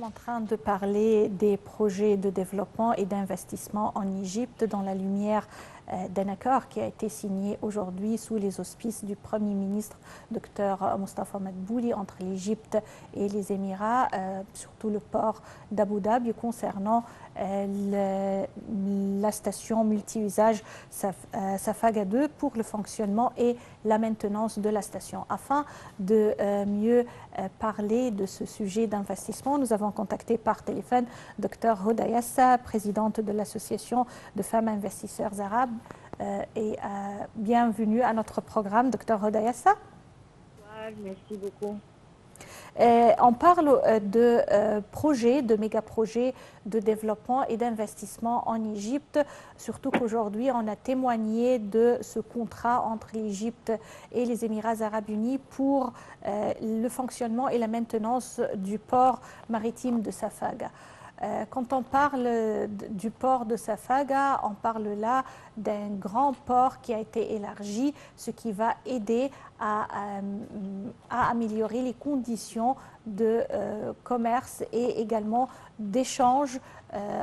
sommes en train de parler des projets de développement et d'investissement en Égypte dans la lumière d'un accord qui a été signé aujourd'hui sous les auspices du Premier ministre Dr Mostafa Madbouli entre l'Égypte et les Émirats, surtout le port d'Abu Dhabi concernant la station multi-usage Safaga 2 pour le fonctionnement et la maintenance de la station. Afin de mieux parler de ce sujet d'investissement, nous avons contacté par téléphone Dr Hoda Yassa, présidente de l'Association de femmes investisseurs arabes. Et bienvenue à notre programme, Dr Hoda Yassa. Merci beaucoup. On parle de projets, de méga-projets de développement et d'investissement en Égypte, surtout qu'aujourd'hui, on a témoigné de ce contrat entre l'Égypte et les Émirats arabes unis pour le fonctionnement et la maintenance du port maritime de Safaga. Quand on parle du port de Safaga, on parle là d'un grand port qui a été élargi, ce qui va aider à améliorer les conditions de commerce et également d'échange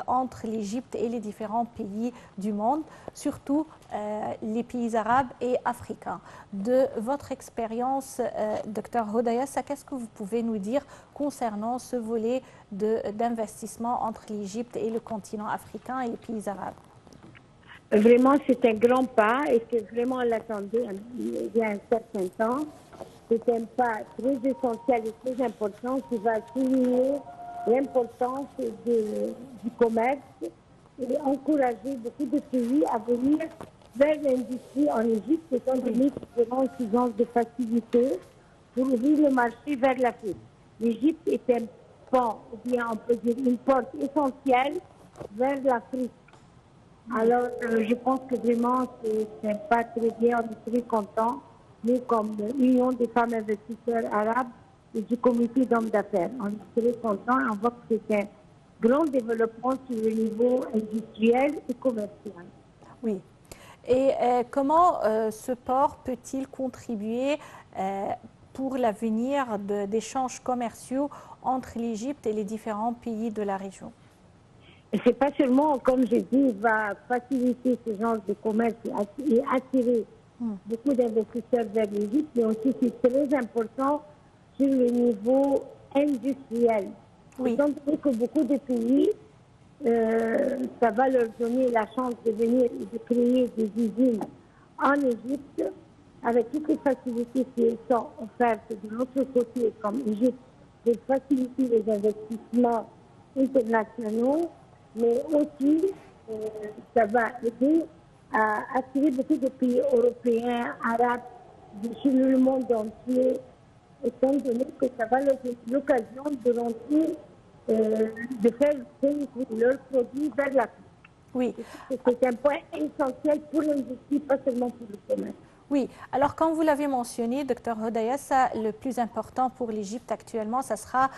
entre l'Égypte et les différents pays du monde, surtout les pays arabes et africains. De votre expérience, Dr Hoda Yassa, qu'est-ce que vous pouvez nous dire concernant ce volet d'investissement entre l'Égypte et le continent africain et les pays arabes? Vraiment, c'est un grand pas et que vraiment on l'attendait il y a un certain temps. C'est un pas très essentiel et très important qui va souligner l'importance du commerce et encourager beaucoup de pays à venir vers l'industrie en Égypte, étant donné qu'ils auront suffisamment de facilité pour ouvrir le marché vers l'Afrique. L'Égypte est un pont, ou bien on peut dire une porte essentielle vers l'Afrique. Alors, je pense que vraiment, c'est un pas très bien, on est très contents. Nous, comme Union des femmes investisseurs arabes et du comité d'hommes d'affaires, on est très contents. On voit que c'est un grand développement sur le niveau industriel et commercial. Oui. Et comment ce port peut-il contribuer pour l'avenir d'échanges commerciaux entre l'Égypte et les différents pays de la région? Et c'est pas seulement, comme je dis, il va faciliter ce genre de commerce et attirer beaucoup d'investisseurs vers l'Égypte, mais aussi c'est très important sur le niveau industriel. Oui. Étant donné que beaucoup de pays, ça va leur donner la chance de venir et de créer des usines en Égypte, avec toutes les facilités qui sont offertes de notre côté comme Égypte, de faciliter les investissements internationaux, mais aussi ça va aider à attirer beaucoup de pays européens, arabes, sur le monde entier, étant donné que ça va leur donner l'occasion de rentrer, de faire leurs produits vers l'Afrique. Oui. C'est un point essentiel pour l'industrie, pas seulement pour le commerce. Oui, alors comme vous l'avez mentionné, Dr Hoda Yassa, le plus important pour l'Égypte actuellement, ça sera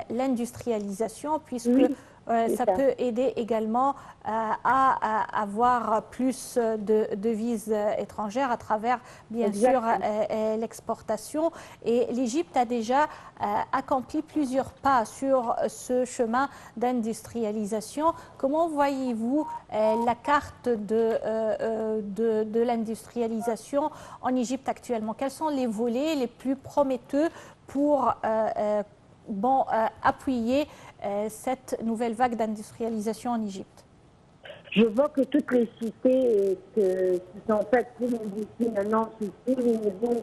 l'industrialisation, puisque ça peut aider également à avoir plus de devises étrangères à travers, bien sûr, l'exportation. Et l'Égypte a déjà accompli plusieurs pas sur ce chemin d'industrialisation. Comment voyez-vous la carte de l'industrialisation en Égypte actuellement? Quels sont les volets les plus prometteux pour appuyer cette nouvelle vague d'industrialisation en Égypte? Je vois que toutes les cités qui sont faites pour l'industrie maintenant, sur tous les niveaux,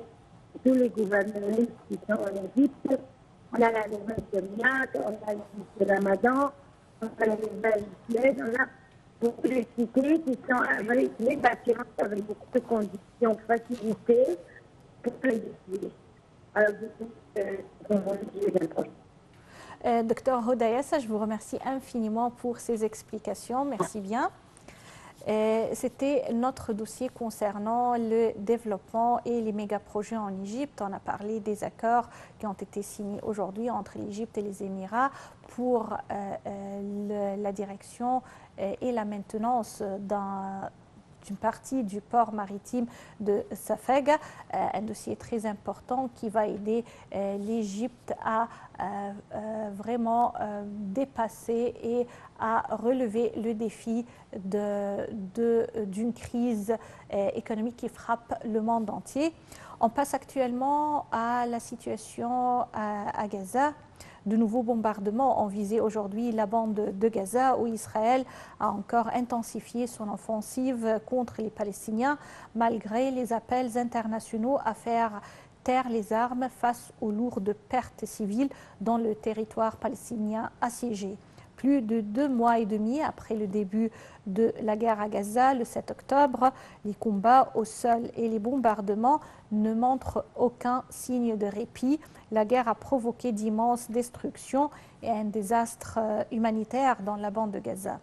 tous les gouvernements qui sont en Égypte, on a la nouvelle de Miat, on a le de Ramadan, on a la nouvelle Suède, on a beaucoup de cités qui sont avec les bâtiments avec beaucoup de conditions facilitées pour l'industrie. Alors, je trouve que c'est un bon sujet d'importance. Docteur Hoda Yassa, je vous remercie infiniment pour ces explications. Merci bien. C'était notre dossier concernant le développement et les méga-projets en Égypte. On a parlé des accords qui ont été signés aujourd'hui entre l'Égypte et les Émirats pour la direction et la maintenance d'une partie du port maritime de Safeg, un dossier très important qui va aider l'Égypte à vraiment dépasser et à relever le défi d'une crise économique qui frappe le monde entier. On passe actuellement à la situation à Gaza. De nouveaux bombardements ont visé aujourd'hui la bande de Gaza, où Israël a encore intensifié son offensive contre les Palestiniens, malgré les appels internationaux à faire taire les armes face aux lourdes pertes civiles dans le territoire palestinien assiégé. Plus de 2 mois et demi après le début de la guerre à Gaza, le 7 octobre, les combats au sol et les bombardements ne montrent aucun signe de répit. La guerre a provoqué d'immenses destructions et un désastre humanitaire dans la bande de Gaza,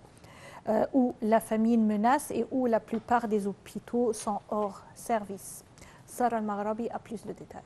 où la famine menace et où la plupart des hôpitaux sont hors service. Sarah Al-Maghrabi a plus de détails.